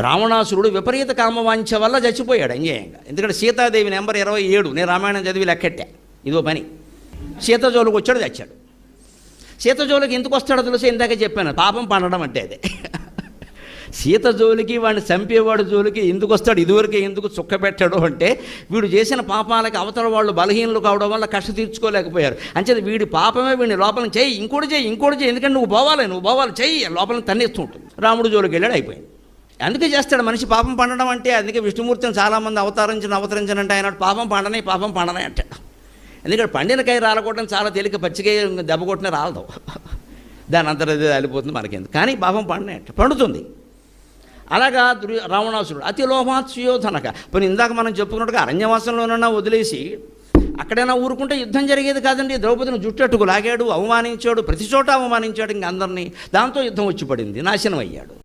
రావణాసురుడు విపరీత కామవాంఛ వల్ల చచ్చిపోయాడు అన్యాయంగా. ఎందుకంటే సీతాదేవి నెంబర్ 27 నేను రామాయణం చదివి లెక్కెట్టా, ఇదో పని. సీత జోలికి వచ్చాడు, చచ్చాడు. సీత జోలికి ఎందుకు వస్తాడో తెలుసు, ఇందాక చెప్పాను, పాపం పండడం అంటే అదే. సీత జోలికి వాడిని చంపేవాడు జోలికి ఎందుకు వస్తాడు, ఇదివరకే ఎందుకు చుక్కబెట్టాడు అంటే వీడు చేసిన పాపాలకి అవతల వాళ్ళు బలహీనలు కావడం వల్ల కష్ట తీర్చుకోలేకపోయారు. అంచేది వీడి పాపమే వీడిని లోపలిని చెయ్యి, ఇంకోటి చెయ్యి, ఎందుకంటే నువ్వు పోవాలి చెయ్యి, లోపలిని తన్నేస్తూ ఉంటుంది. రాముడు జోలికి వెళ్ళాడు, అయిపోయింది. అందుకే చేస్తాడు మనిషి పాపం పండడం అంటే. అందుకే విష్ణుమూర్తిని చాలామంది అవతరించనంటే ఆయన పాపం పండనే అంటాడు. ఎందుకంటే పండినకాయ రాలకొట్టడం చాలా తేలిక, పచ్చికాయ దెబ్బ కొట్టిన రాలదు, దాని అంతా రాలిపోతుంది మనకెందుకు. కానీ పాపం పండనే అంటే పండుతుంది. అలాగా రావణాసురుడు అతి లోభాత్ సుయోధనక. పోనీ ఇందాక మనం చెప్పుకున్నట్టుగా అరణ్యవాసంలోనన్నా వదిలేసి అక్కడైనా ఊరుకుంటే యుద్ధం జరిగేది కాదండి. ద్రౌపదిని జుట్టట్టుకు లాగాడు, అవమానించాడు, ప్రతి చోట అవమానించాడు ఇంక అందరినీ. దాంతో యుద్ధం వచ్చి పడింది, నాశనం అయ్యాడు.